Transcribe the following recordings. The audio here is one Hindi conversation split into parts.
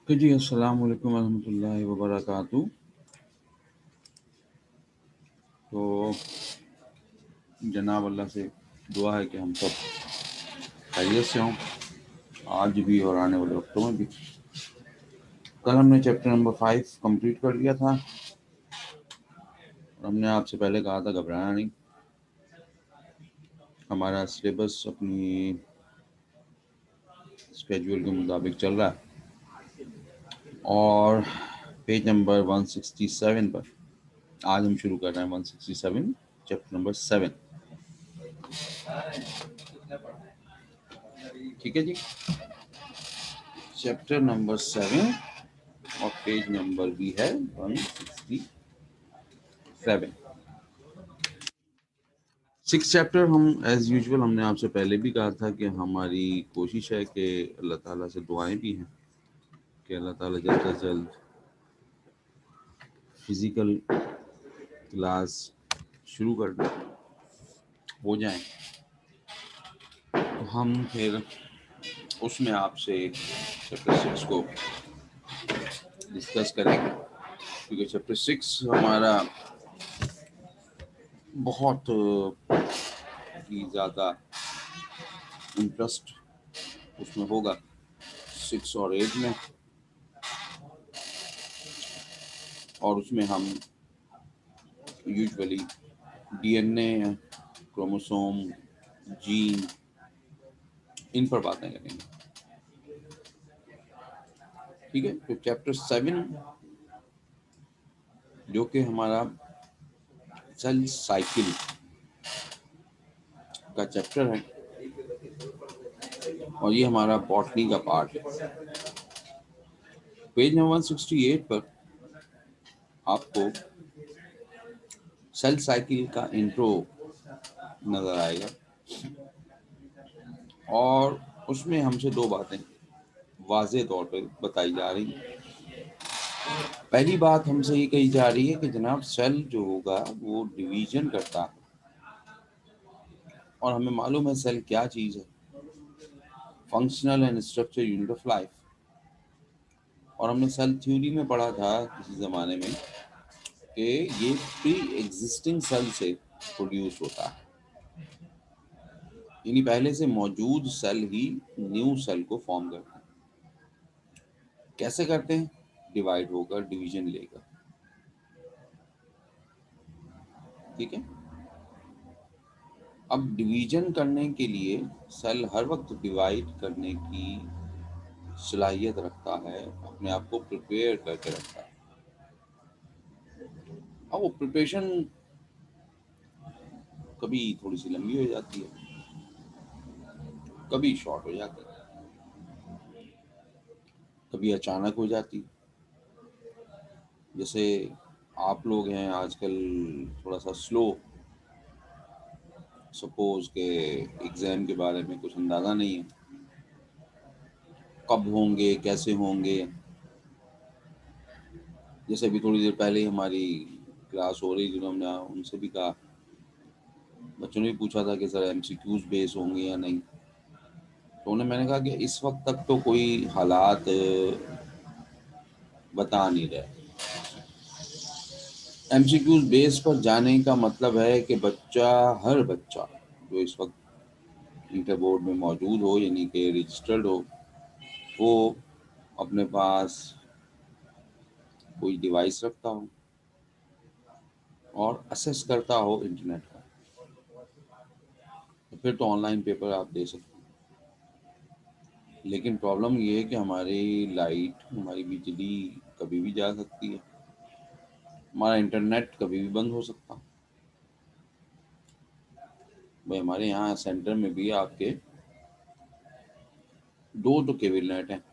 ओके जी, अस्सलाम वालेकुम रहमतुल्लाहि व बरकातहू। तो जनाब अल्लाह से दुआ है कि हम सब खैरियत से हों, आज भी और आने वाले वक्तों में भी। कल हमने चैप्टर नंबर 5 कंप्लीट कर लिया था और हमने आपसे पहले कहा था घबराना नहीं, हमारा सिलेबस अपनी स्केड्यूल के मुताबिक चल रहा है और पेज नंबर 167 पर आज हम शुरू कर रहे हैं 167 चैप्टर नंबर 7। ठीक है जी, चैप्टर नंबर 7 और पेज नंबर भी है 167। 6 चैप्टर हम एज यूजुअल हमने आपसे पहले भी कहा था कि हमारी कोशिश है कि अल्लाह ताला से दुआएं भी हैं कि अल्लाह ताला जल्द से जल्द फिज़िकल क्लास शुरू कर दें, हो जाए तो हम फिर उसमें आपसे चैप्टर 6 को डिस्कस करेंगे, क्योंकि चैप्टर 6 हमारा बहुत ही ज़्यादा इंटरेस्ट उसमें होगा 6 और 8 में, और उसमें हम यूजुअली डीएनए, क्रोमोसोम, जीन, इन पर बातें करेंगे। ठीक है, तो चैप्टर 7 जो कि हमारा सेल साइकिल का चैप्टर है और ये हमारा बॉटनी का पार्ट है। पेज नंबर 168 पर आपको सेल साइकिल का इंट्रो नजर आएगा और उसमें हमसे दो बातें वाज़े तौर पर बताई जा रही हैं। पहली बात हमसे ये कही जा रही है कि जनाब सेल जो होगा वो डिवीजन करता है, और हमें मालूम है सेल क्या चीज़ है, functional and structure unit of life. और हमने सेल थ्योरी में पढ़ा था किसी ज़माने में कि ये प्री एग्जिस्टिंग सेल से प्रोड्यूस होता है, यानी पहले से मौजूद सेल ही न्यू सेल को फॉर्म करते हैं। कैसे करते हैं? डिवाइड होकर, डिवीजन लेकर। ठीक है, अब डिवीजन करने के लिए सेल हर वक्त डिवाइड करने की सलाहियत रखता है, अपने आप को प्रिपेयर करके रखता है। अब वो प्रिपरेशन कभी थोड़ी सी लंबी हो जाती है, कभी शॉर्ट हो जाती है, कभी अचानक हो जाती है। जैसे आप लोग हैं आजकल थोड़ा सा स्लो, सपोज के एग्ज़ाम के बारे में कुछ अंदाज़ा नहीं है, कब होंगे, कैसे होंगे। जैसे अभी थोड़ी देर पहले ही हमारी क्लास हो रही थी तो हमने उनसे भी कहा, बच्चों ने भी पूछा था कि सर एमसीक्यूज बेस होंगे या नहीं, तो उन्हें मैंने कहा कि इस वक्त तक तो कोई हालात बता नहीं रहे। एमसीक्यूज बेस पर जाने का मतलब है कि बच्चा, हर बच्चा जो इस वक्त इंटर बोर्ड में मौजूद हो, यानी कि रजिस्टर्ड हो, वो अपने पास कोई डिवाइस रखता हो और असेस करता हो इंटरनेट का, तो फिर तो ऑनलाइन पेपर आप दे सकते हैं। लेकिन प्रॉब्लम ये है कि हमारी लाइट, हमारी बिजली कभी भी जा सकती है, हमारा इंटरनेट कभी भी बंद हो सकता है। भाई हमारे यहाँ सेंटर में भी आपके दो तो केबल नेट हैं,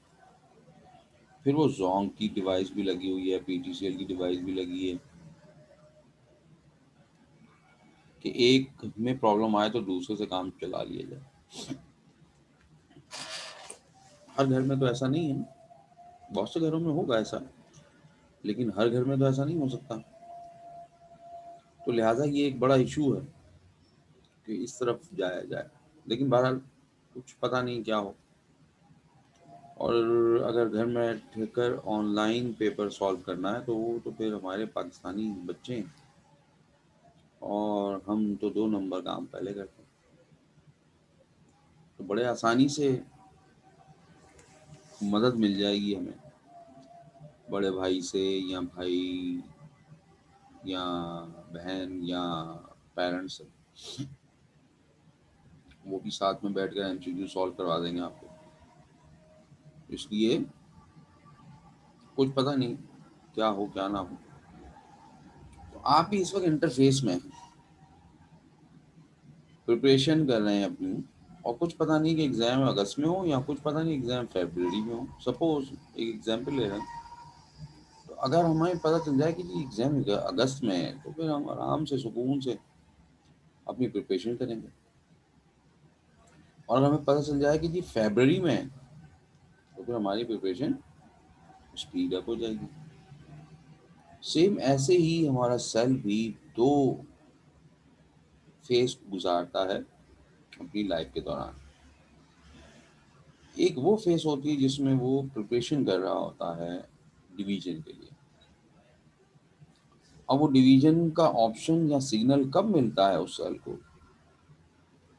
फिर वो जोंग की डिवाइस भी लगी हुई है, पीटीसीएल की डिवाइस भी लगी है, कि एक में प्रॉब्लम आए तो दूसरे से काम चला लिया जाए। हर घर में तो ऐसा नहीं है, बहुत से घरों में होगा ऐसा, लेकिन हर घर में तो ऐसा नहीं हो सकता। तो लिहाजा ये एक बड़ा इशू है कि इस तरफ जाया जाए, लेकिन बहरहाल कुछ पता नहीं क्या हो। और अगर घर में रहकर ऑनलाइन पेपर सॉल्व करना है तो वो तो फिर हमारे पाकिस्तानी बच्चे हैं, और हम तो 2 नंबर काम पहले करते हैं। तो बड़े आसानी से मदद मिल जाएगी हमें, बड़े भाई से या भाई या बहन या पेरेंट्स से। वो भी साथ में बैठकर एमसीक्यू सॉल्व करवा देंगे आपको। इसलिए कुछ पता नहीं क्या हो क्या ना हो। तो आप भी इस वक्त इंटरफेस में हैं, प्रिपरेशन कर रहे हैं अपनी, और कुछ पता नहीं कि एग्ज़ाम अगस्त में हो या कुछ पता नहीं एग्ज़ाम फरवरी में हो। सपोज एक एग्जांपल ले रहे हैं, तो अगर हमें पता चल जाए कि जी एग्ज़ाम अगस्त में है तो फिर हम आराम से सुकून से अपनी प्रिपरेशन करेंगे। और हमें पता चल जाए कि जी फरवरी में है तो फिर हमारी प्रिपरेशन स्पीड अप हो जाएगी। सेम ऐसे ही हमारा सेल भी दो फेज गुजारता है अपनी लाइफ के दौरान। एक वो फेज होती है जिसमें वो प्रिपरेशन कर रहा होता है डिवीजन के लिए। अब वो डिवीजन का ऑप्शन या सिग्नल कब मिलता है उस सेल को,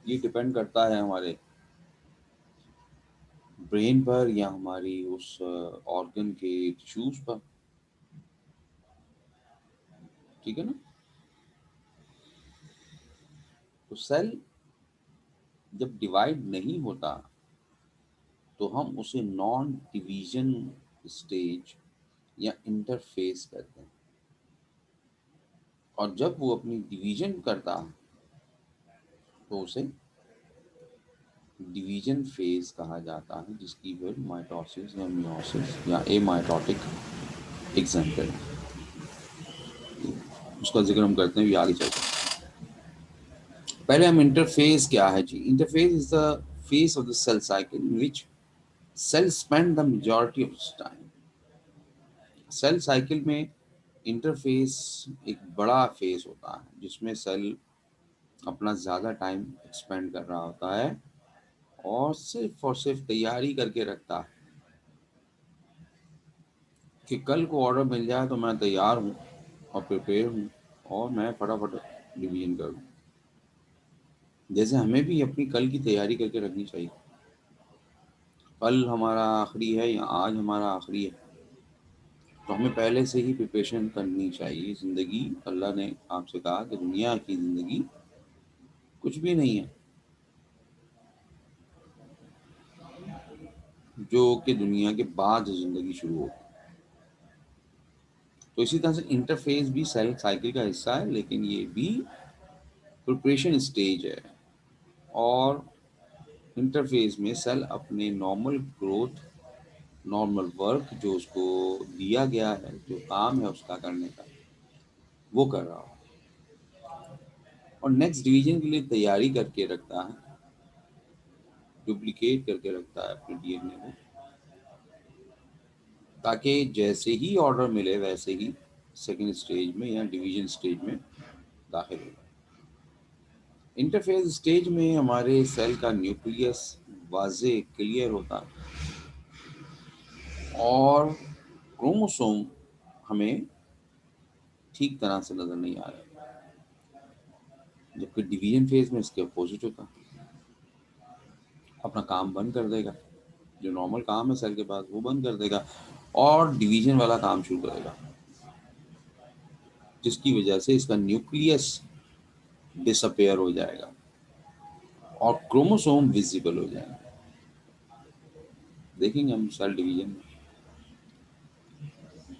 ये डिपेंड करता है हमारे ब्रेन पर या हमारी उस ऑर्गन के टिश्यूज पर। ठीक है ना। तो सेल जब डिवाइड नहीं होता तो हम उसे नॉन डिवीजन स्टेज या इंटरफेस कहते हैं। और जब वो अपनी डिवीजन करता है तो उसे डिवीजन फेज कहा जाता है, जिसकी फिर माइटोसिस या मियोसिस या एमाइटोटिक एग्जाम्पल है। उसका जिक्र हम करते हैं भी आगे चलते हैं। पहले हम इंटरफेस क्या है जी। Interface is the phase of the cell cycle in which cell spend the majority of its time. Cell cycle में इंटरफेस एक बड़ा फेज होता है जिसमें सेल अपना ज़्यादा टाइम स्पेंड कर रहा होता है और सिर्फ तैयारी करके रखता है कि कल को ऑर्डर मिल जाए तो मैं तैयार हूँ और प्रिपेयर हूँ और मैं फटाफट डिवीजन करूँ। जैसे हमें भी अपनी कल की तैयारी करके रखनी चाहिए। कल हमारा आखिरी है या आज हमारा आखिरी है, तो हमें पहले से ही प्रिपरेशन करनी चाहिए। ज़िंदगी, अल्लाह ने आपसे कहा कि दुनिया की ज़िंदगी कुछ भी नहीं है, जो कि दुनिया के बाद ज़िंदगी शुरू होगी। तो इसी तरह से इंटरफेस भी सेल साइकिल का हिस्सा है, लेकिन ये भी प्रिपरेशन स्टेज है। और इंटरफेस में सेल अपने नॉर्मल ग्रोथ, नॉर्मल वर्क जो उसको दिया गया है, जो काम है उसका करने का, वो कर रहा हो और नेक्स्ट डिवीजन के लिए तैयारी करके रखता है, डुप्लीकेट करके रखता है अपने डीएनए को, ताकि जैसे ही ऑर्डर मिले वैसे ही सेकेंड स्टेज में या डिवीजन स्टेज में दाखिल हो। इंटरफेस स्टेज में हमारे सेल का न्यूक्लियस वाजे क्लियर होता है और क्रोमोसोम हमें ठीक तरह से नजर नहीं आ रहा। जबकि डिवीजन फेज में इसके अपोजिट होता है, अपना काम बंद कर देगा, जो नॉर्मल काम है सेल के पास वो बंद कर देगा और डिवीजन वाला काम शुरू करेगा, जिसकी वजह से इसका न्यूक्लियस डिसअपेयर हो जाएगा और क्रोमोसोम विजिबल हो जाएंगे। देखेंगे हम सेल डिवीजन में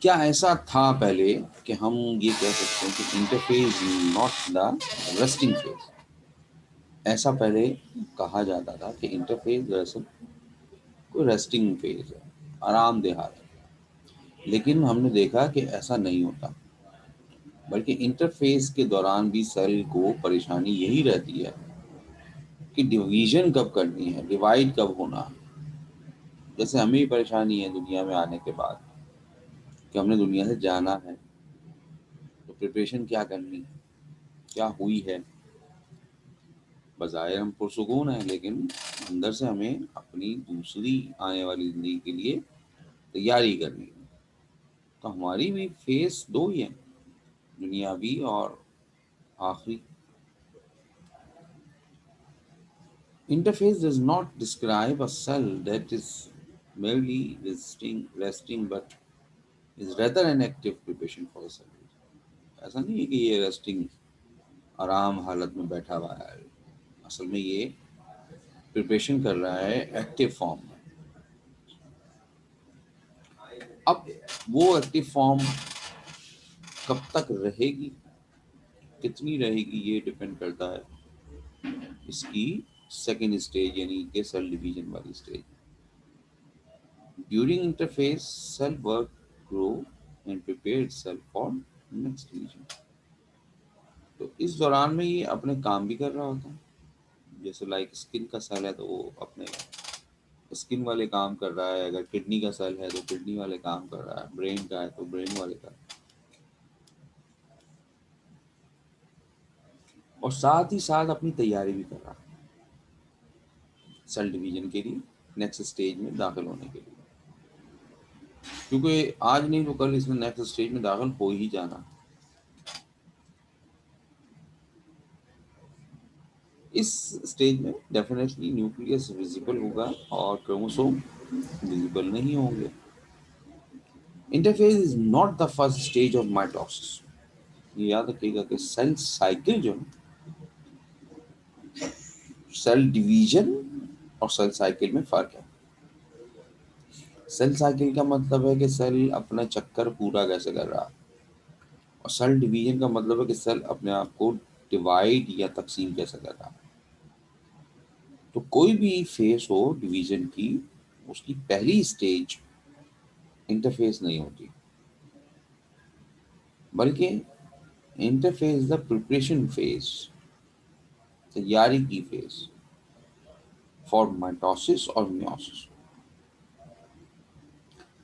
क्या ऐसा था पहले कि हम ये कह सकते हैं कि interphase not the resting phase. ऐसा पहले कहा जाता था कि इंटरफेज दरअसल कोई रेस्टिंग फेज है, आरामदेह हालत। लेकिन हमने देखा कि ऐसा नहीं होता, बल्कि इंटरफेस के दौरान भी सेल को परेशानी यही रहती है कि डिवीजन कब करनी है, डिवाइड कब होना है। जैसे हमें ही परेशानी है दुनिया में आने के बाद कि हमने दुनिया से जाना है, तो प्रिपरेशन क्या करनी है, क्या हुई है, बज़ाहिर हम पुरसुकून हैं, लेकिन अंदर से हमें अपनी दूसरी आने वाली ज़िंदगी के लिए तैयारी करनी है। तो हमारी भी फेज़ 2 ही हैं, दुनियावी और आखिरी। Interface does not describe a cell that is merely resting, but is rather an active preparation for a cell. ऐसा नहीं है कि ये रेस्टिंग आराम हालत में बैठा हुआ है, असल में ये प्रिपरेशन कर रहा है एक्टिव फॉर्म में। अब वो एक्टिव फॉर्म कब तक रहेगी, कितनी रहेगी, ये डिपेंड करता है इसकी सेकेंड स्टेज यानी कि सेल डिवीजन वाली stage. During interphase cell work grow and prepare itself for next division. तो इस दौरान में ये अपने काम भी कर रहा होता है। जैसे लाइक स्किन का सेल है तो वो अपने स्किन वाले काम कर रहा है, अगर किडनी का सेल है तो किडनी वाले काम कर रहा है, ब्रेन का है तो ब्रेन वाले का, और साथ ही साथ अपनी तैयारी भी कर रहा है सेल डिवीजन के लिए, नेक्स्ट स्टेज में दाखिल होने के लिए, क्योंकि आज नहीं तो कल इसमें नेक्स्ट स्टेज में दाखिल हो ही जाना। इस स्टेज में डेफिनेटली न्यूक्लियस विजिबल होगा और क्रोमोसोम विजिबल नहीं होंगे। Interphase is not the first stage of mitosis. ये याद रखिएगा कि सेल साइकिल जो है, सेल डिवीजन और सेल साइकिल में फर्क है। सेल साइकिल का मतलब है कि सेल अपना चक्कर पूरा कैसे कर रहा है, और सेल डिवीजन का मतलब है कि सेल अपने आप को डिवाइड या तकसीम कैसे कर रहा है। तो कोई भी फेस हो डिवीजन की, उसकी पहली स्टेज इंटरफेस नहीं होती, बल्कि इंटरफेस द प्रिपरेशन फेज, तैयारी की फेज फॉर माइटोसिस और मियोसिस।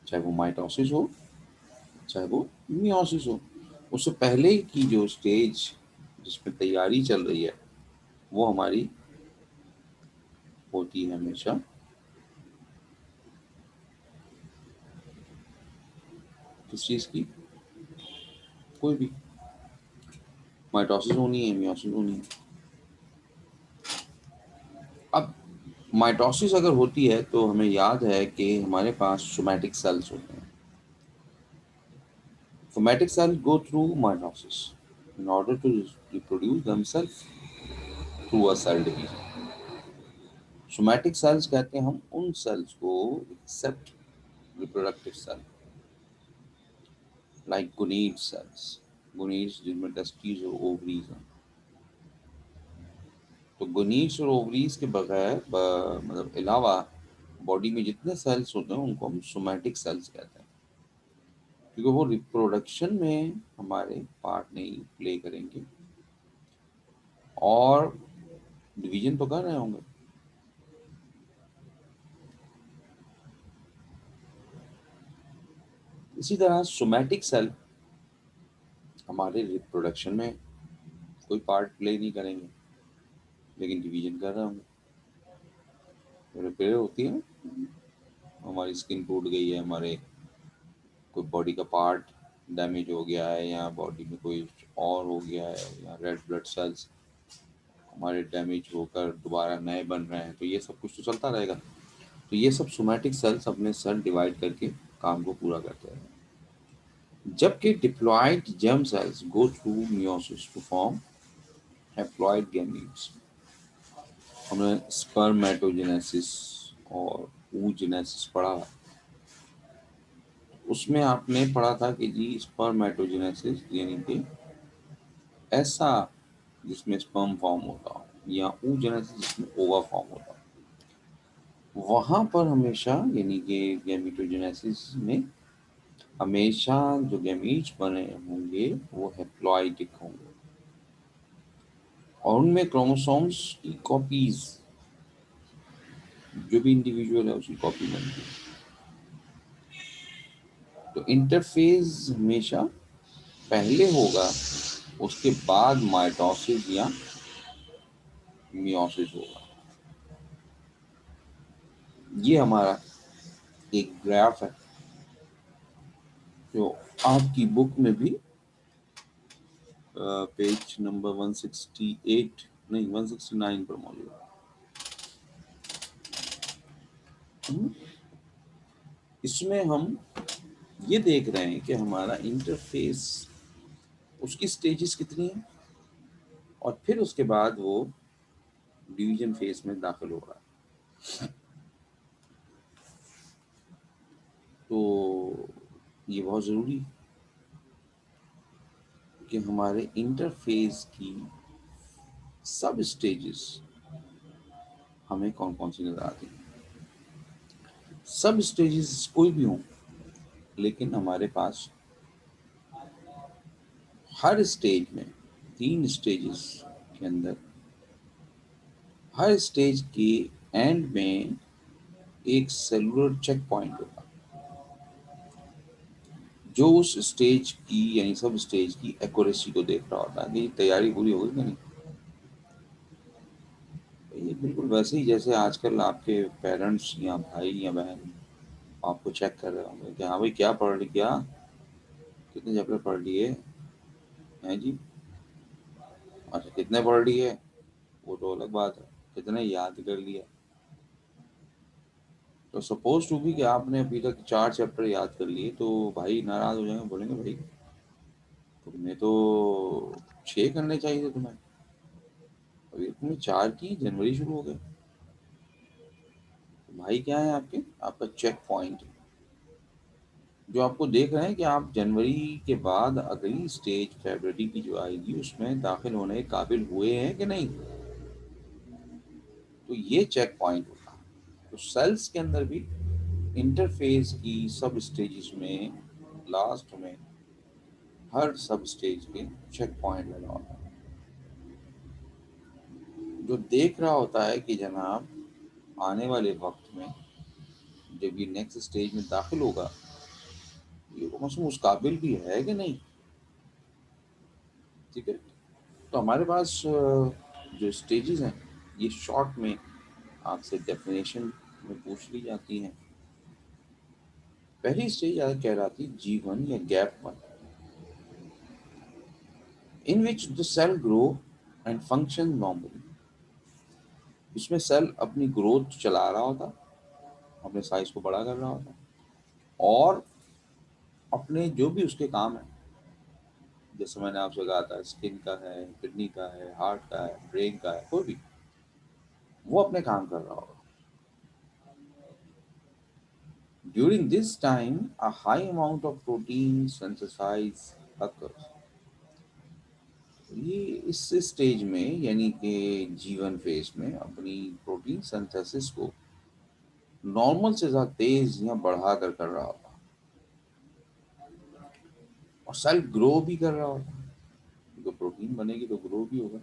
चाहे वो माइटोसिस हो चाहे वो मियोसिस हो, उससे पहले की जो स्टेज जिसमें तैयारी चल रही है वो हमारी होती है हमेशा किस चीज़ की, कोई भी माइटोसिस होनी है, मियोसिस होनी है। अब माइटोसिस अगर होती है तो हमें याद है कि हमारे पास सोमैटिक सेल्स होते हैं। Somatic cells go through mitosis in order to reproduce themselves through a cell division. Somatic cells कहते हैं हम उन सेल्स को, except reproductive cell, like gonad cells, gonads जिनमें टेस्टिस और ओवरीज हैं। तो गोनीड्स और ओवरीज के बगैर मतलब अलावा बॉडी में जितने सेल्स होते हैं उनको हम सोमैटिक सेल्स कहते हैं, क्योंकि वो रिप्रोडक्शन में हमारे पार्ट नहीं प्ले करेंगे और डिवीजन तो कर रहे होंगे। इसी तरह सोमैटिक सेल हमारे रिप्रोडक्शन में कोई पार्ट प्ले नहीं करेंगे, लेकिन डिवीजन कर रहे होंगे। तो रिपेयर होती है, हमारी स्किन टूट गई है, हमारे कोई बॉडी का पार्ट डैमेज हो गया है, या बॉडी में कोई और हो गया है, या रेड ब्लड सेल्स हमारे डैमेज होकर दोबारा नए बन रहे हैं, तो ये सब कुछ तो चलता रहेगा। तो ये सब सोमैटिक सेल्स अपने सेल डिवाइड करके काम को पूरा करते हैं, जबकि diploid germ cells go through meiosis to form haploid gametes. हमने स्पर्मेटोजेनेसिस और oogenesis पढ़ा, उसमें आपने पढ़ा था कि जी स्पर्मेटोजेनेसिस यानी कि ऐसा जिसमें स्पर्म फॉर्म होता हो, या oogenesis जिसमें ओवा फॉर्म होता हो, वहाँ पर हमेशा यानी कि गैमेटोजेनेसिस में हमेशा जो गैमीट्स बने होंगे वो हैप्लॉइडिक होंगे, और उनमें क्रोमोसोम्स की कॉपीज, जो भी इंडिविजुअल है उसकी कॉपी बनती है। तो इंटरफेज हमेशा पहले होगा, उसके बाद माइटोसिस या मियोसिस होगा। ये हमारा एक ग्राफ है जो आपकी बुक में भी पेज नंबर 168 नहीं 169 पर मौजूद है। इसमें हम ये देख रहे हैं कि हमारा इंटरफेस, उसकी स्टेजेस कितनी है और फिर उसके बाद वो डिवीजन फेज में दाखिल हो रहा है। तो ये बहुत ज़रूरी है कि हमारे इंटरफेस की सब स्टेजेस हमें कौन कौन सी नज़र आती हैं। सब स्टेजेस कोई भी हों, लेकिन हमारे पास हर स्टेज में 3 स्टेजेस के अंदर हर स्टेज के एंड में एक सेलुलर चेक पॉइंट होगा जो उस स्टेज की यानी सब स्टेज की एक्यूरेसी को देख रहा होता है कि तैयारी पूरी हो गई कि नहीं। ये बिल्कुल वैसे ही जैसे आजकल आपके पेरेंट्स या भाई या बहन आपको चेक कर रहे होंगे कि हाँ भाई क्या पढ़ लिया, कितने चैप्टर पढ़ लिए हैं जी, अच्छा कितने पढ़ लिए, वो तो अलग बात है, कितने याद कर लिया। तो सपोज टू भी कि आपने अभी तक 4 चैप्टर याद कर लिए तो भाई नाराज हो जाएंगे, बोलेंगे भाई तुमने तो 6 करने चाहिए थे तुम्हें, अभी तुमने 4 की, जनवरी शुरू हो गया। तो भाई क्या है आपके, आपका चेक पॉइंट जो आपको देख रहे हैं कि आप जनवरी के बाद अगली स्टेज फरवरी की जो आएगी उसमें दाखिल होने के काबिल हुए हैं कि नहीं। तो ये चेक पॉइंट होता है। तो सेल्स के अंदर भी इंटरफेस की सब स्टेजेस में लास्ट में हर सब स्टेज के चेक पॉइंट लगा होता है जो देख रहा होता है कि जनाब आने वाले वक्त में जब ये नेक्स्ट स्टेज में दाखिल होगा ये मौसम उस काबिल भी है कि नहीं। ठीक है, तो हमारे पास जो स्टेजेस हैं ये शॉर्ट में आपसे डेफिनेशन में पूछ ली जाती हैं। पहली स्टेज कहलाती G1 या gap 1, in which the cell grow and function normally. इसमें सेल अपनी ग्रोथ चला रहा होता, अपने साइज को बड़ा कर रहा होता और अपने जो भी उसके काम है, जैसे मैंने आपसे कहा था स्किन का है, किडनी का है, हार्ट का है, ब्रेन का है, कोई भी वो अपने काम कर रहा होगा। During this time, a high amount of protein synthesize occurs. ये इस स्टेज में यानी कि जीवन फेज में अपनी प्रोटीन सिंथेसिस को नॉर्मल से ज़्यादा तेज या बढ़ा कर रहा होता और सेल ग्रो भी कर रहा होता, तो प्रोटीन बनेगी तो ग्रो भी होगा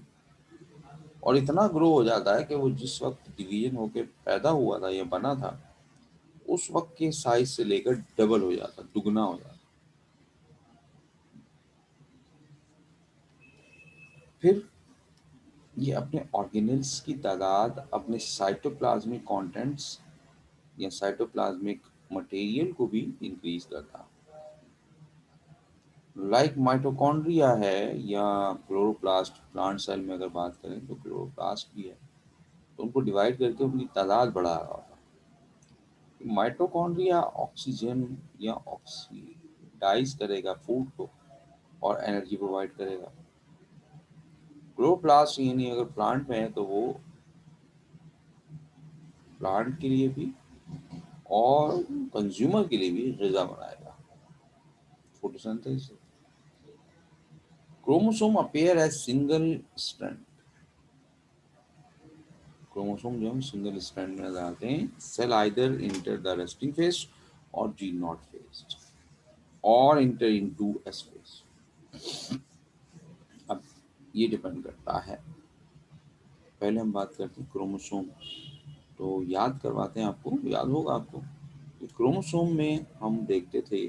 और इतना ग्रो हो जाता है कि वो जिस वक्त डिवीजन होके पैदा हुआ था या बना था उस वक्त के साइज से लेकर डबल हो जाता, दुगना हो जाता। फिर ये अपने ऑर्गेनेल्स की तादाद अपने साइटोप्लाज्मिक कंटेंट्स या साइटोप्लाज्मिक मटेरियल को भी इंक्रीज करता है। लाइक माइटोकॉन्ड्रिया है या क्लोरोप्लास्ट, प्लांट सेल में अगर बात करें तो क्लोरोप्लास्ट भी है, तो उनको डिवाइड करके उनकी तादाद बढ़ा रहा होता है। माइटोकॉन्ड्रिया ऑक्सीजन या ऑक्सीडाइज करेगा फूड को और एनर्जी प्रोवाइड करेगा। क्लोरोप्लास्ट यानी अगर प्लांट में है तो वो प्लांट के लिए भी और कंज्यूमर के लिए भी ग़िज़ा बनाएगा, photosynthesis. Chromosome appear as single strand, chromosome जो हम सिंगल स्ट्रैंड में नजर आते हैं। Cell either enter the resting phase और जी नॉट फेज और इंटर इनटू एस फेज। अब ये डिपेंड करता है, पहले हम बात करते हैं क्रोमोसोम। तो याद करवाते हैं आपको, याद होगा आपको कि क्रोमोसोम में हम देखते थे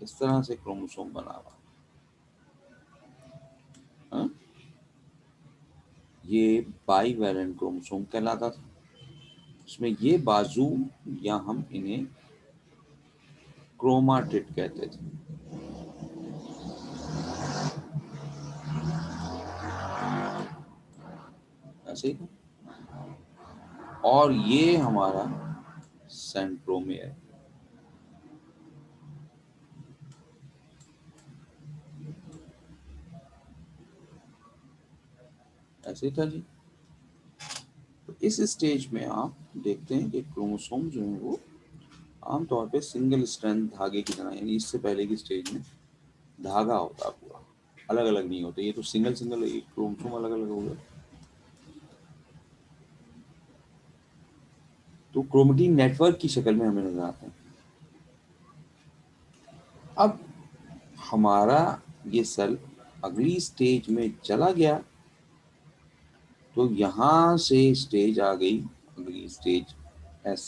इस तरह से क्रोमोसोम बना हुआ। हाँ? ये बाईवैलेंट क्रोमोसोम कहलाता था। इसमें ये बाजू या हम इन्हें क्रोमाटिड कहते थे। ऐसे ही था। और ये हमारा सेंट्रोमियर। ऐसे ही था जी। तो इस स्टेज में आप देखते हैं कि क्रोमोसोम जो है वो आमतौर पे सिंगल स्ट्रैंड धागे की तरह, यानी इससे पहले की स्टेज में धागा होता है पूरा, अलग अलग नहीं होते। ये तो सिंगल सिंगल एक क्रोमोसोम अलग अलग हो गया। तो क्रोमेटिन नेटवर्क की शक्ल में हमें नजर आते हैं। अब हमारा ये सेल अगली स्टेज में चला गया, तो यहां से स्टेज आ गई, अगली stage S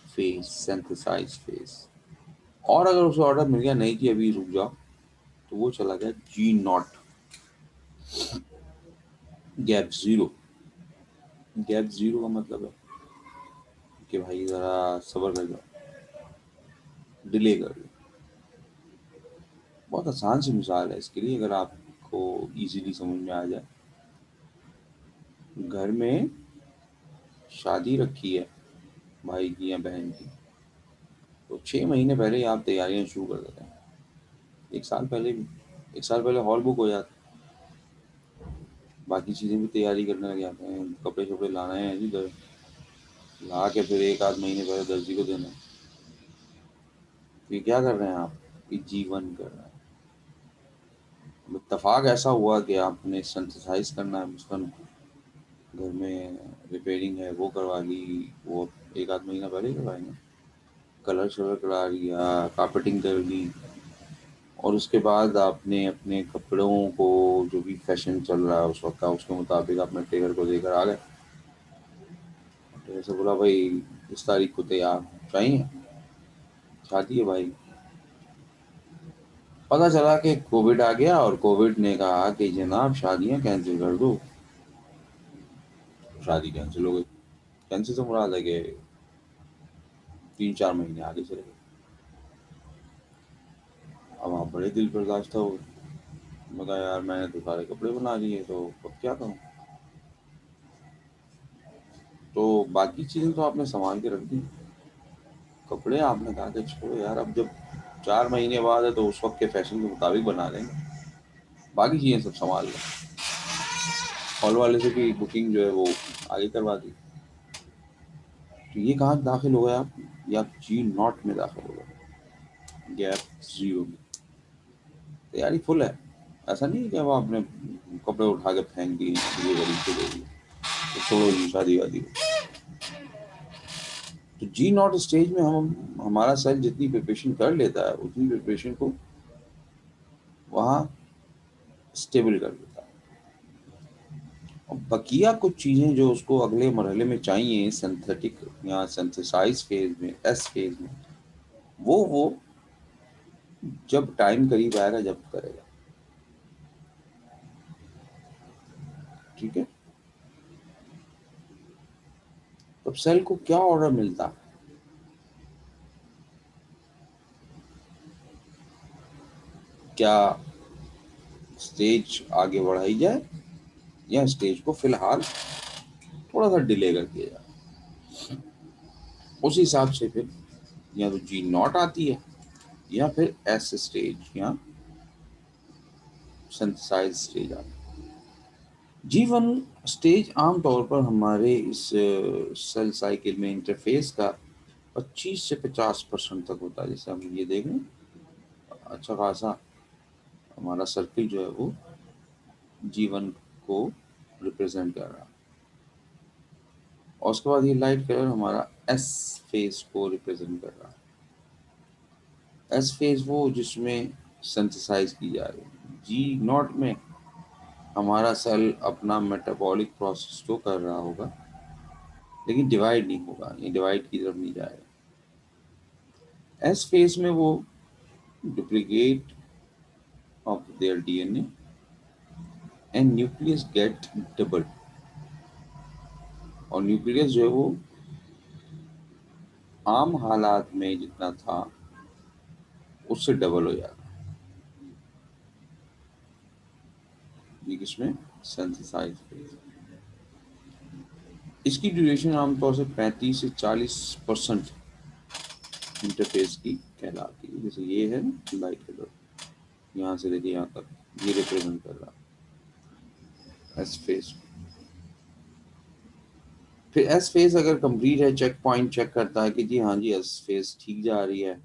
phase, synthesize phase. और अगर उसे ऑर्डर मिल गया नहीं कि अभी रुक जाओ, तो वो चला गया G naught, gap zero. Gap zero का मतलब है कि भाई जरा सब्र कर जाओ, डिले कर लो। बहुत आसान सी मिसाल है इसके लिए, अगर आपको इजीली समझ में आ जाए। घर में शादी रखी है भाई की या बहन की, तो 6 महीने पहले ही आप तैयारियां शुरू कर देते हैं। एक साल पहले भी, एक साल पहले हॉल बुक हो जाता है, बाकी चीज़ें भी तैयारी करने लग जाते हैं। कपड़े शपड़े लाना है इधर, ला के फिर एक आध महीने पहले दर्जी को देना है। तो ये क्या कर रहे हैं आप? ये जीवन कर रहे हैं। अब इत्तेफाक ऐसा हुआ कि आपने सिंथेसाइज करना है मिश्रण को, घर में रिपेयरिंग है वो करवा ली, वो एक आध महीना पहले ही करवाएंगे। कलर शलर करा लिया, कार्पेटिंग कर ली, और उसके बाद आपने अपने कपड़ों को, जो भी फैशन चल रहा है उस वक्त का, उसके मुताबिक अपने टेलर को देकर आ गए। टेलर से बोला भाई इस तारीख को तैयार चाहिए, शादी है भाई। पता चला कि कोविड आ गया और कोविड ने कहा कि जनाब शादियां कैंसिल कर दो। शादी कैंसिल हो गई। कैंसिल से मुराद है कि 3-4 महीने आगे चले गए। अब आप बड़े दिल बर्दाश्त हो, मैं कहा यार मैंने तो सारे कपड़े बना लिए, तो अब क्या करूं। तो बाकी चीज़ें तो आपने संभाल के रख दी, कपड़े आपने कहा कि छोड़ो यार, अब जब 4 महीने बाद है तो उस वक्त के फैशन के मुताबिक बना लेंगे, बाकी चीज़ें सब संभाल लें। हॉल वाले से भी बुकिंग जो है वो आगे करवा दी। तो ये कहाँ दाखिल हो गए आप? या जी नॉट में दाखिल हो गए, गैप जीरो में। तैयारी फुल है। ऐसा नहीं है कि अब आपने कपड़े उठा के फेंक दिए, ये गरीब को दे दिए तो छोड़ो जी शादी वादी। तो जी नॉट स्टेज में हम, हमारा सेल जितनी प्रिपरेशन कर लेता है उतनी प्रिपरेशन को वहाँ स्टेबल कर देता है। और बकिया कुछ चीज़ें जो उसको अगले मरहले में चाहिए, सिंथेटिक या सिंथेसाइज फेज में, एस फेज में, वो जब टाइम करीब आएगा जब करेगा। ठीक है। तब सेल को क्या ऑर्डर मिलता? क्या स्टेज आगे बढ़ाई जाए या स्टेज को फिलहाल थोड़ा सा डिले कर दिया जाए? उस हिसाब से फिर या तो जी नॉट आती है या फिर एस स्टेज या सिंथेसाइज स्टेज आती है। जीवन स्टेज आमतौर पर हमारे इस सेल साइकिल में इंटरफेस का 25 से 50% तक होता है। जैसे हम ये देख रहे हैं, अच्छा खासा हमारा सर्किल जो है वो जीवन को रिप्रेजेंट कर रहा है। और उसके बाद ये लाइट कलर हमारा एस फेज को रिप्रेजेंट कर रहा है। एस फेज वो जिसमें सिंथेसाइज की जा रही है। जी नॉट में हमारा सेल अपना मेटाबॉलिक प्रोसेस तो कर रहा होगा, लेकिन डिवाइड नहीं होगा, ये डिवाइड की तरफ नहीं जाएगा। एस फेज में वो duplicate of their DNA and nucleus get double, और न्यूक्लियस जो है वो आम हालात में जितना था उससे डबल हो जाता है। ये किसमें? Synthesise phase. इसकी ड्यूरेशन आमतौर से 35 से 40% इंटरफेस की कहलाती है। जैसे ये है ना लाइट कलर, यहाँ से लेके यहाँ तक ये रिप्रेजेंट कर रहा है एस फेज। फिर एस फेज अगर कंप्लीट है, चेक पॉइंट चेक करता है कि जी हाँ जी एस फेज ठीक जा रही है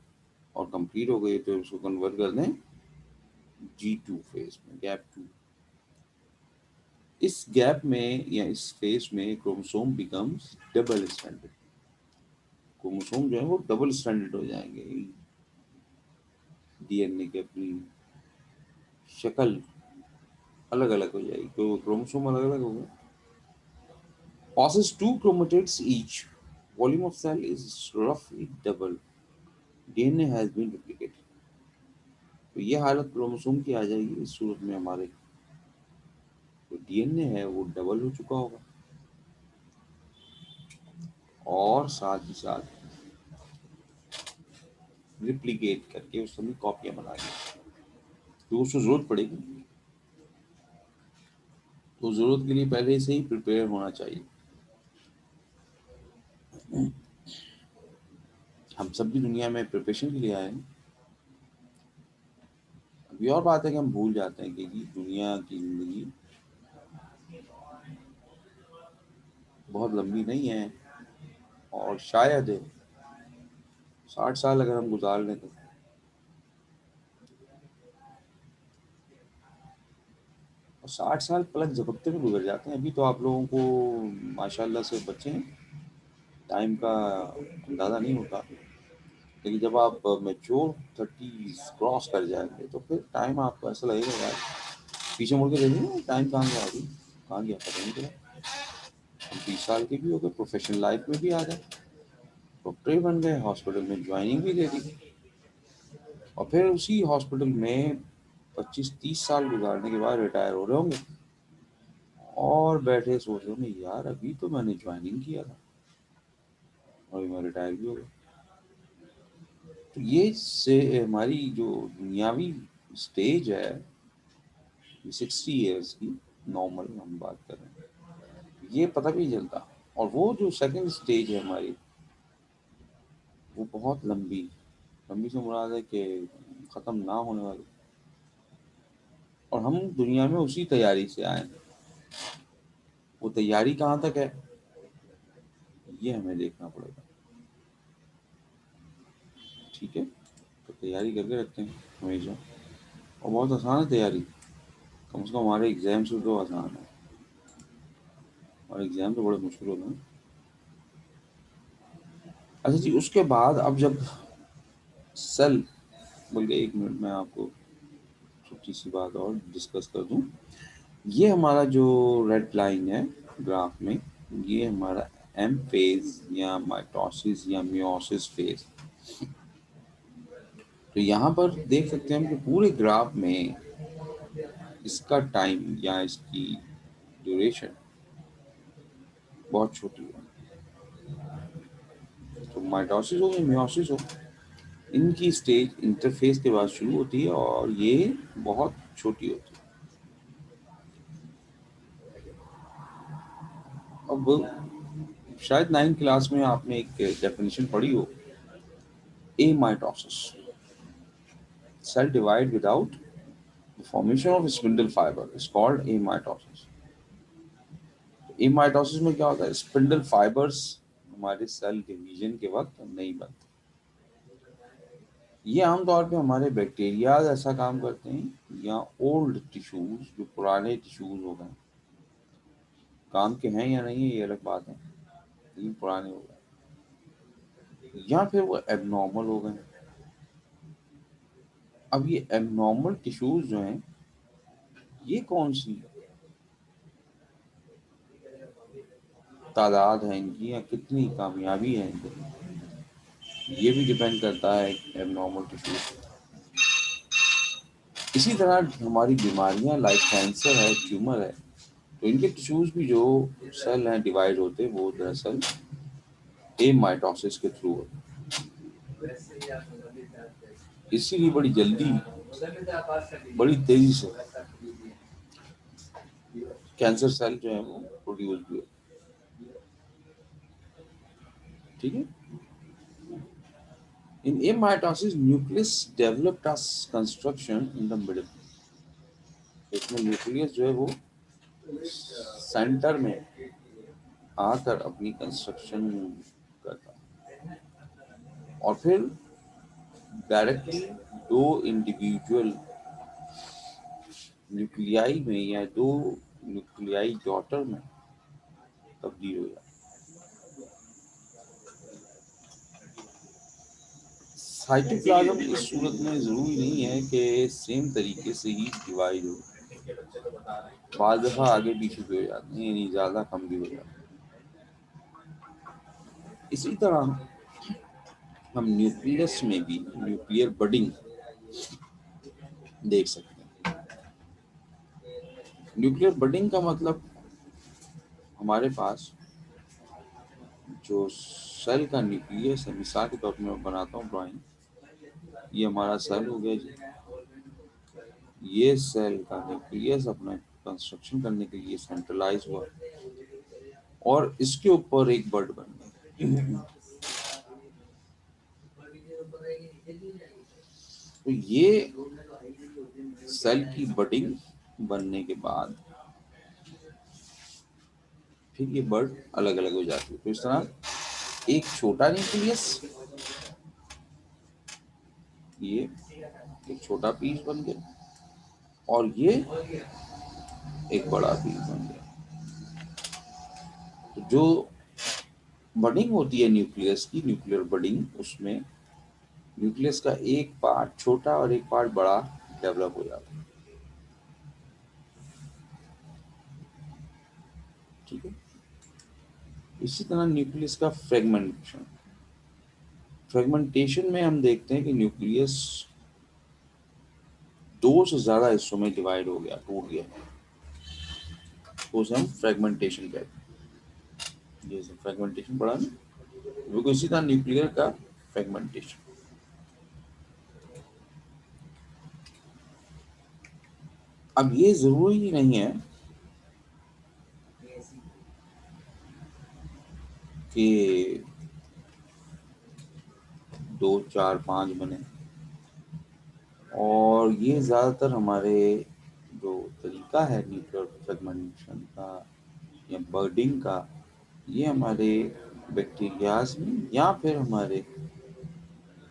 और कंप्लीट हो गई, तो उसको कन्वर्ट कर दें G2 फेज में, गैप 2। इस गैप में या इस फेज में chromosome becomes double stranded. Chromosome जो है वो डबल स्ट्रैंडेड हो जाएंगे, डीएनए की अपनी शक्ल अलग अलग हो जाएगी, तो क्रोमोसोम अलग अलग हो गए। Passes two chromatids each. Volume of cell is roughly double. DNA has been duplicated. तो ये हालत क्रोमोसोम की आ जाएगी इस सूरत में हमारे, तो डीएनए है वो डबल हो चुका होगा और साथ ही साथ रिप्लिकेट करके उस समय कॉपियां बना दी, तो उसको जरूरत पड़ेगी। तो जरूरत के लिए पहले से ही प्रिपेयर होना चाहिए। हम सब भी दुनिया में प्रिपरेशन के लिए आए हैं। अभी और बात है कि हम भूल जाते हैं कि दुनिया की जिंदगी बहुत लंबी नहीं है, और शायद 60 साल अगर हम गुजार लें तो, और 60 साल पलक झपकते में गुजर जाते हैं। अभी तो आप लोगों को माशाल्लाह से बच्चे हैं, टाइम का अंदाज़ा नहीं होता, लेकिन जब आप मैच्योर 30 क्रॉस कर जाएंगे तो फिर टाइम आपको ऐसा लगेगा यार, पीछे मुड़ के देखिए टाइम कहाँ गया, अभी कहाँ गया पता नहीं चला। हम 30 साल के भी हो गए, प्रोफेशनल लाइफ में भी आ गए, डॉक्टर ही बन गए, हॉस्पिटल में ज्वाइनिंग भी दे दी, और फिर उसी हॉस्पिटल में 25-30 साल गुजारने के बाद रिटायर हो रहे होंगे, और बैठे सोच रहे होंगे यार अभी तो मैंने ज्वाइनिंग किया था और अभी मैं रिटायर भी हो गया। तो ये से हमारी जो दुनियावी स्टेज है 60 ईयर्स की, नॉर्मल हम बात कर रहे हैं, ये पता भी नहीं चलता। और वो जो सेकंड स्टेज है हमारी, वो बहुत लंबी, लंबी से मुराद है कि ख़त्म ना होने वाली, और हम दुनिया में उसी तैयारी से आए हैं। वो तैयारी कहाँ तक है ये हमें देखना पड़ेगा। ठीक है, तो तैयारी करके रखते हैं हमेशा, और बहुत आसान है तैयारी, कम से कम हमारे एग्जाम से तो आसान है, और एग्जाम तो बड़े मुश्किल होते हैं। अच्छा जी, उसके बाद अब जब सेल, बल्कि 1 मिनट में आपको छोटी सी बात और डिस्कस कर दूं। ये हमारा जो रेड लाइन है ग्राफ में, ये हमारा एम फेज या माइटोसिस या मियोसिस फेज। तो यहाँ पर देख सकते हैं हम कि पूरे ग्राफ में इसका टाइम या इसकी ड्यूरेशन बहुत छोटी है। तो माइटोसिस हो या मियोसिस हो, इनकी स्टेज इंटरफेस के बाद शुरू होती है और ये बहुत छोटी होती है। अब शायद 9th क्लास में आपने एक डेफिनेशन पढ़ी हो, amitosis, cell divide without the formation of spindle fiber is called amitosis. Amitosis में क्या होता है, स्पिंडल फाइबर्स हमारे सेल डिवीजन के वक्त नहीं बनते। ये आमतौर पे हमारे बैक्टीरिया ऐसा काम करते हैं, या ओल्ड टिश्यूज जो पुराने टिश्यूज हो गए, काम के हैं या नहीं है ये अलग बात है, लेकिन पुराने हो गए, या फिर वो एबनॉर्मल हो गए। अब ये एबनॉर्मल टिश्यूज जो हैं, ये कौन सी तादाद है इनकी, या कितनी कामयाबी है इनकी, ये भी डिपेंड करता है एबनॉर्मल टिश्यूज। इसी तरह हमारी बीमारियां लाइक कैंसर है, ट्यूमर है, तो इनके टिश्यूज भी जो सेल हैं डिवाइड होते हैं वो दरअसल ए माइटोसिस के थ्रू होते हैं। इसीलिए बड़ी जल्दी, बड़ी तेजी से कैंसर सेल जो है वो प्रोड्यूस भी होते हैं। ठीक है। In amitosis nucleus developed as constriction in the middle. इसमें न्यूक्लियस जो है वो सेंटर में आकर अपनी कंस्ट्रक्शन करता है और फिर डायरेक्टली दो इंडिविजुअल न्यूक्लियाई में या दो न्यूक्लियाई डॉटर में तब्दील हो जाता है। साइटोप्लाज्म इस सूरत में जरूरी नहीं है कि सेम तरीके से ही डिवाइड हो, बाद दफा आगे पीछे भी हो जाते हैं, यानी ज्यादा कम भी हो जाते हैं। इसी तरह हम न्यूक्लियस में भी न्यूक्लियर बडिंग देख सकते हैं। न्यूक्लियर बडिंग का मतलब हमारे पास जो सेल का न्यूक्लियस है, मिसाल के तौर पर मैं बनाता हूँ ड्राइंग, ये हमारा सेल हो गया जी। ये सेल का न्यूक्लियस अपना कंस्ट्रक्शन करने के लिए सेंट्रलाइज हुआ और इसके ऊपर एक बड बन गया। तो ये सेल की बडिंग बनने के बाद फिर ये बर्ड अलग अलग हो जाती है। तो इस तरह एक छोटा न्यूक्लियस, ये एक छोटा पीस बन गया और ये एक बड़ा पीस बन गया। तो जो बडिंग होती है न्यूक्लियस की, न्यूक्लियर बडिंग, उसमें न्यूक्लियस का एक पार्ट छोटा और एक पार्ट बड़ा डेवलप हो जाता है। ठीक है। इसी तरह न्यूक्लियस का फ्रेगमेंटेशन में हम देखते हैं कि न्यूक्लियस दो से ज्यादा हिस्सों में डिवाइड हो गया, टूट गया, तो उसे हम फ्रेगमेंटेशन कहते हैं। जैसे फ्रेगमेंटेशन पढ़ा ना, बिल्कुल इसी तरह न्यूक्लियर का फ्रेगमेंटेशन। अब ये जरूरी ही नहीं है कि दो चार पांच बने, और ये ज़्यादातर हमारे जो तरीका है न्यूक्लियर फ्रेगमेंटेशन का या बर्डिंग का, ये हमारे बैक्टीरियाज में या फिर हमारे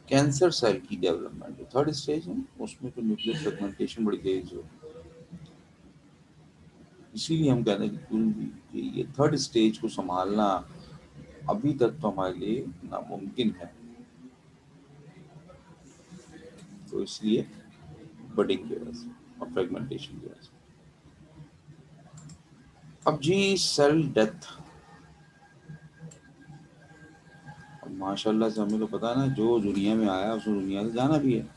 कैंसर सेल की डेवलपमेंट जो थर्ड स्टेज है उसमें तो न्यूक्लियर फ्रेगमेंटेशन बड़ी तेज हो। इसीलिए हम कहते हैं कि ये थर्ड स्टेज को संभालना अभी तक तो हमारे लिए नामुमकिन है। तो इसलिए बडिंग की वजह से और फ्रेगमेंटेशन की वजह से। अब जी सेल डेथ, और माशाल्लाह से हमें तो पता है ना, जो दुनिया में आया उसको दुनिया से जाना भी है।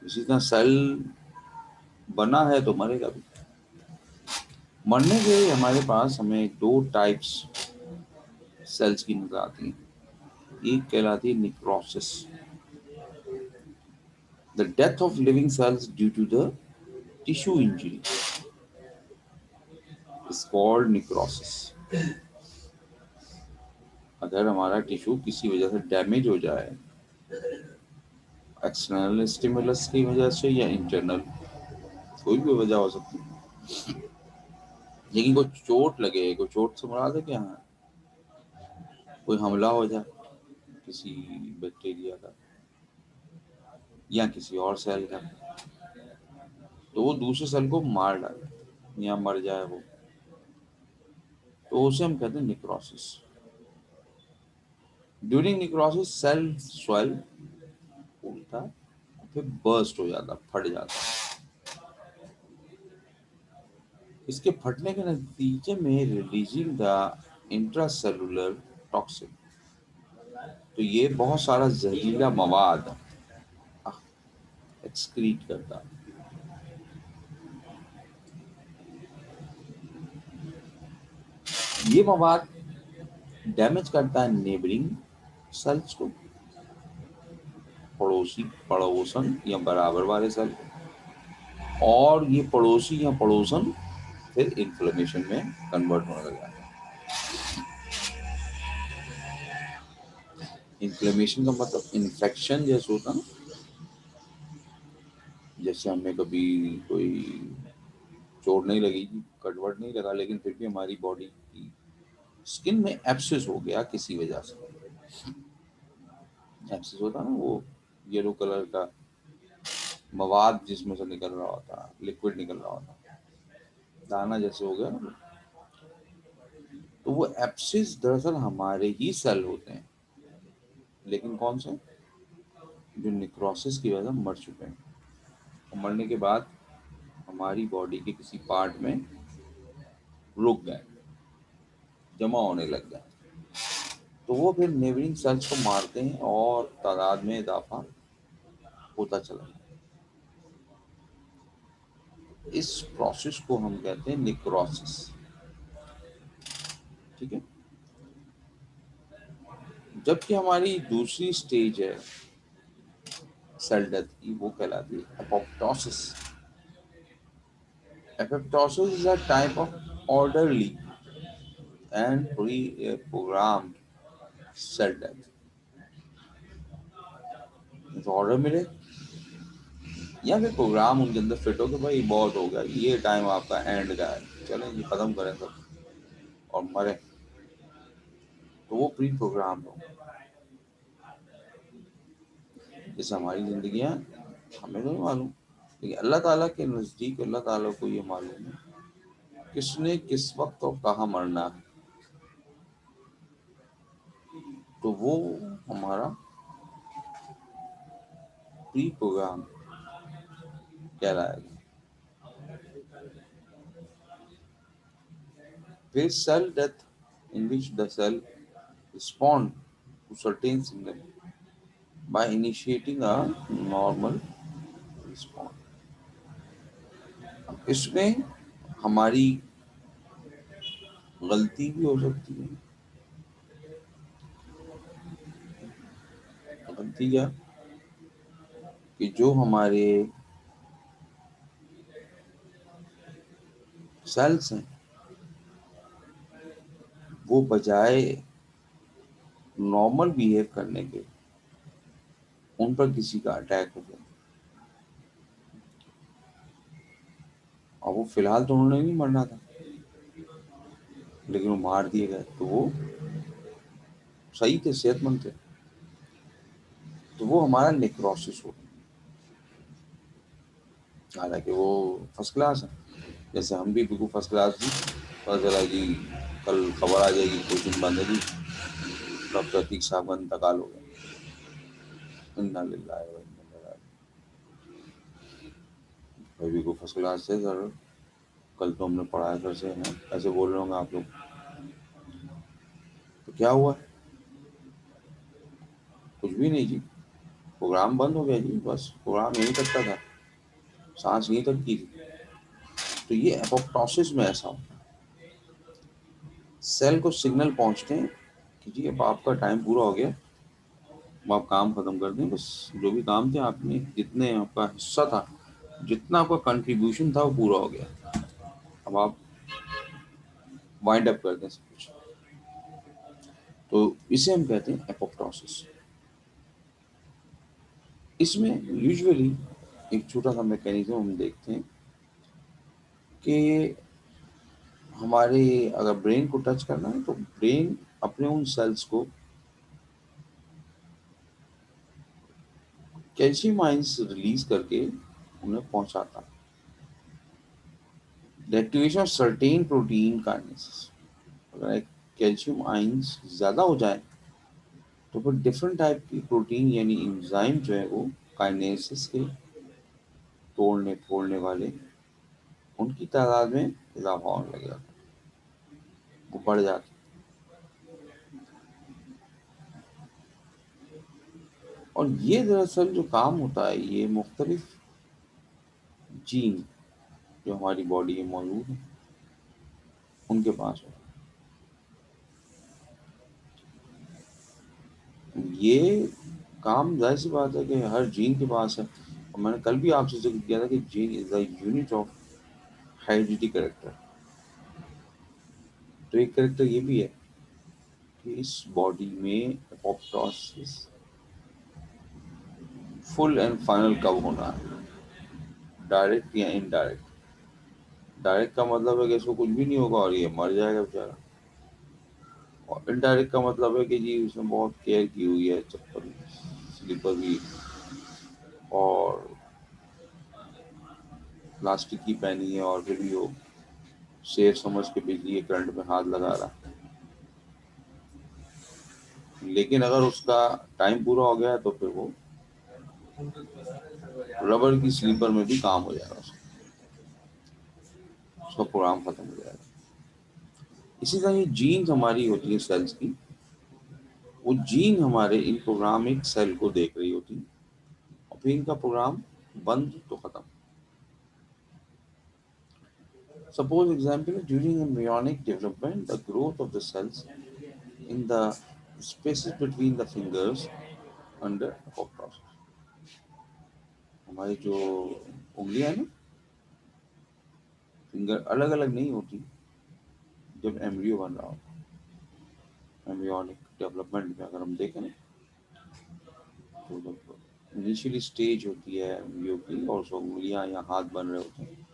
इसी तरह सेल बना है तो मरेगा भी। मरने के हमारे पास हमें दो टाइप्स सेल्स की नजर आती हैं। एक कहलाती है necrosis, the death of living cells due to the tissue injury is called necrosis. अगर हमारा टिश्यू किसी वजह से डैमेज हो जाए, एक्सटर्नल स्टिमुलस की वजह से या इंटरनल, कोई भी वजह हो सकती है, लेकिन कोई चोट लगे, कोई चोट से मुराद है क्या, हाँ, कोई हमला हो जाए किसी बैक्टीरिया का या किसी और सेल का, तो वो दूसरे सेल को मार डाले या मर जाए वो, तो उसे हम कहते हैं necrosis. During necrosis cell swell, फूलता है, फिर बर्स्ट हो जाता, फट जाता। इसके फटने के नतीजे में रिलीजिंग द इंट्रासेलुलर टॉक्सिन, तो ये बहुत सारा जहरीला मवाद एक्सक्रीट करता है। ये मवाद डैमेज करता है नेबरिंग सेल्स को, पड़ोसन या बराबर वाले सेल, और ये पड़ोसी या पड़ोसन फिर इन्फ्लेमेशन में कन्वर्ट होने लग जाता है। इन्फ्लेमेशन का मतलब इन्फेक्शन जैसे होता है ना, जैसे हमें कभी कोई चोट नहीं लगी, कटवट नहीं लगा, लेकिन फिर भी हमारी बॉडी की स्किन में एब्सेस हो गया किसी वजह से। एब्सेस होता है ना, वो येलो कलर का मवाद जिसमें से निकल रहा होता है, लिक्विड निकल रहा होता है, दाना जैसे हो गया ना, तो वो एब्सेस दरअसल हमारे ही सेल होते हैं, लेकिन कौन से, जो निक्रोसिस की वजह से मर चुके हैं, और मरने के बाद हमारी बॉडी के किसी पार्ट में रुक गए, जमा होने लग गए, तो वो फिर नेबरिंग सेल्स को मारते हैं और तादाद में इजाफा होता चला जाता है। इस प्रोसेस को हम कहते हैं निक्रोसिस। ठीक है। जबकि हमारी दूसरी स्टेज है सेल डेथ की, वो कहलाती है apoptosis. Apoptosis is a type of orderly and pre programmed cell death. Order मिले या फिर प्रोग्राम उनके अंदर फिट हो कि भाई बहुत हो गया, ये टाइम आपका एंड का है, चलें ये खत्म करें सब और मरे, तो वो प्री प्रोग्राम हो। जैसे हमारी जिंदगियां, हमें तो नहीं मालूम, लेकिन अल्लाह ताला के नज़दीक अल्लाह ताला को ये मालूम है किसने किस वक्त और कहाँ मरना है, तो वो हमारा प्री प्रोग्राम कहलाएगा। फिर cell death in which the cell respond to certain signal by initiating a normal response। इसमें हमारी गलती भी हो सकती है। गलती क्या, कि जो हमारे सेल्स हैं वो बजाय नॉर्मल बिहेव करने के उन पर किसी का अटैक हो गया, और वो फिलहाल तो उन्होंने नहीं मरना था, लेकिन वो मार दिए गए, तो वो सही थे, सेहतमंद थे, तो वो हमारा नेक्रोसिस हो। हालांकि वो फर्स्ट क्लास है, जैसे हम भी बिल्कुल फर्स्ट क्लास जी, पता चला जी कल खबर आ जाएगी कुछ दिन बंद है जी, डॉक्टर अतीक साहब का इंतकाल हो गया, इन्ना लिल्लाहि व इन्ना इलैहि राजिऊन। भाई बिल्कुल फर्स्ट क्लास से सर, कल तो हमने पढ़ाया घर से हैं, ऐसे बोल रहे होंगे आप लोग, तो क्या हुआ, कुछ भी नहीं जी, प्रोग्राम बंद हो गया जी, बस प्रोग्राम यहीं तक का था, सांस यहीं तक की थी। तो ये एपोप्टोसिस में ऐसा होता है, सेल को सिग्नल पहुंचते हैं कि जी अब आपका टाइम पूरा हो गया, अब आप काम खत्म कर दें, बस जो भी काम थे आपने, जितने आपका हिस्सा था, जितना आपका कंट्रीब्यूशन था वो पूरा हो गया, अब आप वाइंड अप कर दें सब कुछ। तो इसे हम कहते हैं एपोप्टोसिस। इसमें यूजुअली एक छोटा सा मैकेनिज्म हम देखते हैं कि हमारे अगर ब्रेन को टच करना है तो ब्रेन अपने उन सेल्स को कैल्शियम आयंस रिलीज करके उन्हें पहुंचाता है। The activation of certain protein kinesis, अगर कैल्शियम आयंस ज़्यादा हो जाए तो फिर डिफरेंट टाइप की प्रोटीन यानी एंजाइम जो है वो काइनेसिस के तोड़ने फोड़ने वाले, उनकी तादाद में इजाफा होने लग जाता है, वो बढ़ जाती है। और ये दरअसल जो काम होता है ये मुख्तलिफ जीन जो हमारी बॉडी में मौजूद है उनके पास होता है। ये काम जाहिर सी बात है कि हर जीन के पास है। और मैंने कल भी आपसे जिक्र किया था कि gene is the unit of heredity character. तो एक कैरेक्टर ये भी है कि इस बॉडी में एपोप्टोसिस फुल एंड फाइनल कब होना है, डायरेक्ट या इनडायरेक्ट। डायरेक्ट का मतलब है कि इसको कुछ भी नहीं होगा और ये मर जाएगा बेचारा, और इनडायरेक्ट का मतलब है कि जी उसने बहुत केयर की हुई है, चप्पल स्लीपर भी और प्लास्टिक की पहनी है, और फिर भी वो शेर समझ के बिजली के करंट में हाथ लगा रहा। लेकिन अगर उसका टाइम पूरा हो गया तो फिर वो रबर की स्लीपर में भी काम हो जाएगा, उसका प्रोग्राम खत्म हो जाएगा। इसी तरह ये जीन्स हमारी होती है सेल्स की, वो जीन हमारे इन प्रोग्रामिंग सेल को देख रही होती है, और फिर इनका प्रोग्राम बंद तो खत्म। Suppose example, during embryonic development, the growth of the cells in the spaces between the fingers under apoptosis. हमारी जो उंगलियां है ना, फिंगर अलग अलग नहीं होती जब एम्ब्रियो बन रहा होता। एम्ब्रियोनिक डेवलपमेंट में अगर हम देखें ना, तो जब इनिशियली स्टेज होती है एम्ब्रियो की और उसको उंगलियां या हाथ बन रहे होते हैं,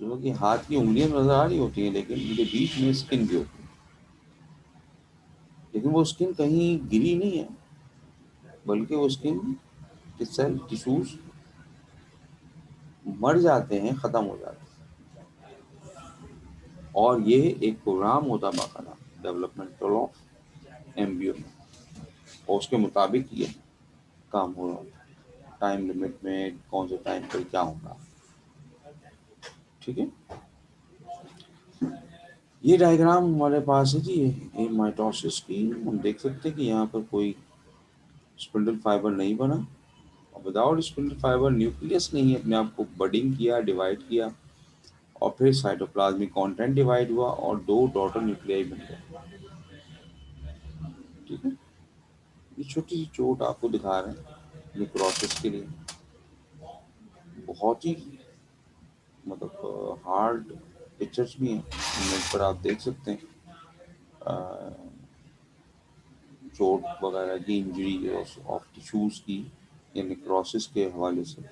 जो कि हाथ की उंगलियां नजर आ रही होती हैं, लेकिन उनके बीच में स्किन भी होती है। लेकिन वो स्किन कहीं गिरी नहीं है, बल्कि वो स्किन के सेल टिश्यूज मर जाते हैं, खत्म हो जाते हैं। और ये एक प्रोग्राम होता है बाकायदा डेवलपमेंटल ऑफ एम्ब्रियो में, और उसके मुताबिक ये काम हो रहा है, टाइम लिमिट में कौन से टाइम पर क्या होगा। ठीक है, ये डायग्राम हमारे पास है जी, ये माइटोसिस की। हम देख सकते हैं कि यहाँ पर कोई स्पिंडल फाइबर नहीं बना, और विदाउट स्पिंडल फाइबर न्यूक्लियस नहीं अपने आप को बडिंग किया, डिवाइड किया, और फिर साइटोप्लाज्मिक कंटेंट डिवाइड हुआ और दो डॉटर न्यूक्लियाई बन गए। ठीक है, ये छोटी सी चोट आपको दिखा रहे हैं नेक्रोसिस के लिए, बहुत ही मतलब हार्ड पिक्चर्स भी हैं, नेट पर आप देख सकते हैं चोट वगैरह की, इंजरी ऑफ टिश्यूज की या नेक्रोसिस के हवाले से।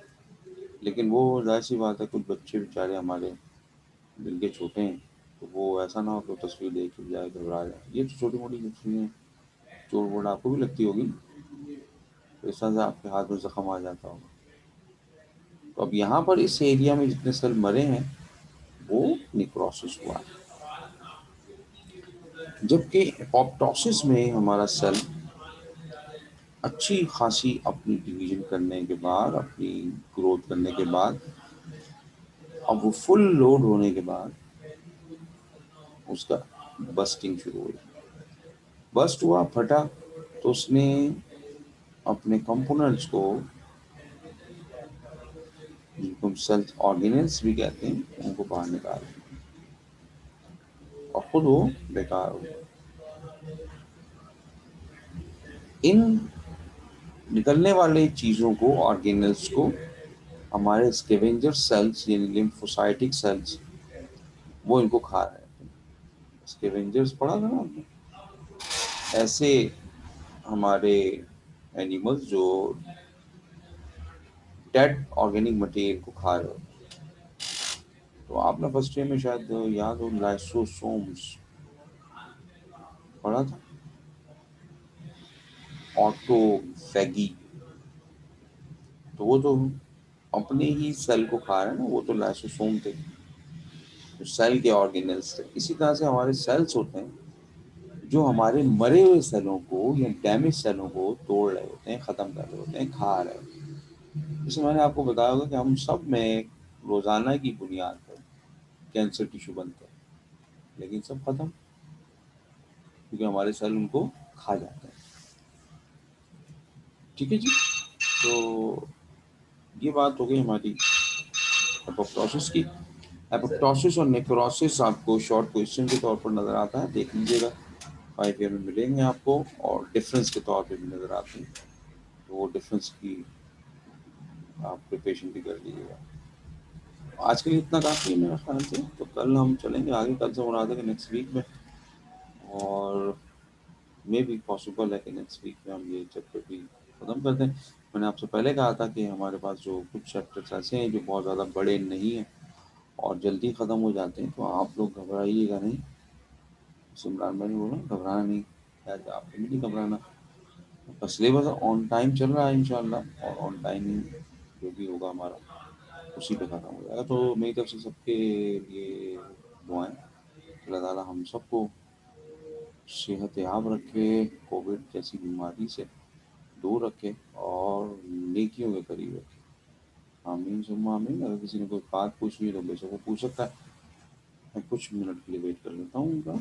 लेकिन वो जाहिर सी बात है, कुछ बच्चे बेचारे हमारे दिल के छोटे हैं, तो वो ऐसा ना हो कि तस्वीर देख के जाए घबरा जाए। ये तो छोटी मोटी तस्वीरें, चोट वोट आपको भी लगती होगी, तो इस तरह से आपके हाथ में जख्म आ जाता होगा। तो अब यहाँ पर इस एरिया में जितने सेल मरे हैं वो निक्रोसिस हुआ है, जबकि एपोप्टोसिस में हमारा सेल अच्छी खासी अपनी डिवीजन करने के बाद, अपनी ग्रोथ करने के बाद, अब वो फुल लोड होने के बाद उसका बस्टिंग शुरू हुई। बस्ट हुआ, फटा, तो उसने अपने कंपोनेंट्स को, जिनको हम सेल्फ ऑर्गेनल्स भी कहते हैं, उनको बाहर निकाल और खुद वो बेकार हो। इन निकलने वाले चीज़ों को, ऑर्गेनल्स को, हमारे स्केवेंजर सेल्स यानी लिम्फोसाइटिक सेल्स, वो इनको खा रहे हैं। स्केवेंजर्स पढ़ा था ना आपने, ऐसे हमारे एनिमल्स जो डेड ऑर्गेनिक मटेरियल को खा रहे हो। तो आपने फर्स्ट ईयर में शायद याद हो, लाइसोसोम्स पढ़ा था, ऑटोफैगी। तो वो तो अपने ही सेल को खा रहे हैं ना, वो तो लाइसोसोम थे, तो सेल के ऑर्गेनल्स थे। इसी तरह से हमारे सेल्स होते हैं जो हमारे मरे हुए सेलों को या डैमेज सेलों को तोड़ रहे होते हैं, खत्म कर रहे होते हैं, खा रहे होते हैं। जैसे मैंने आपको बताया होगा कि हम सब में रोजाना की बुनियाद पर कैंसर टिश्यू बनते हैं, लेकिन सब खत्म, क्योंकि हमारे सेल उनको खा जाते हैं। ठीक है जी, तो ये बात हो गई हमारी एपोप्टोसिस की। एपोप्टोसिस और नेक्रोसिस आपको शॉर्ट क्वेश्चन के तौर पर नजर आता है, देख लीजिएगा। 5 ईयर में मिलेंगे आपको और डिफरेंस के तौर पे भी नज़र आते हैं, तो वो डिफरेंस की आप प्रिपरेशन भी कर लीजिएगा। आज के लिए इतना काफ़ी है मेरे ख्याल से, तो कल हम चलेंगे आगे, कल से बना देंगे नेक्स्ट वीक में, और मे बी पॉसिबल है कि नेक्स्ट वीक में हम ये चैप्टर भी ख़त्म कर दें। मैंने आपसे पहले कहा था कि हमारे पास जो कुछ चैप्टर्स ऐसे हैं जो बहुत ज़्यादा बड़े नहीं हैं और जल्दी ख़त्म हो जाते हैं, तो आप लोग घबराइएगा नहीं। सिमरान भाई ने बोला घबराना नहीं, शायद आपको भी नहीं घबराना। तो सिलेबस ऑन टाइम चल रहा है इंशाल्लाह, और ऑन टाइम ही जो भी होगा हमारा उसी पे ख़त्म हो जाएगा। तो मेरी तरफ से सबके लिए दुआएं, अल्लाह ताला हम सबको सेहत याब रखे, कोविड जैसी बीमारी से दूर रखे और नेकियों के करीब रखे। आमीन सुम्मा आमीन। अगर किसी ने कोई बात पूछनी है तो बेशक वो पूछ सकता है। मैं कुछ मिनट के लिए वेट कर लेता हूँ उनका।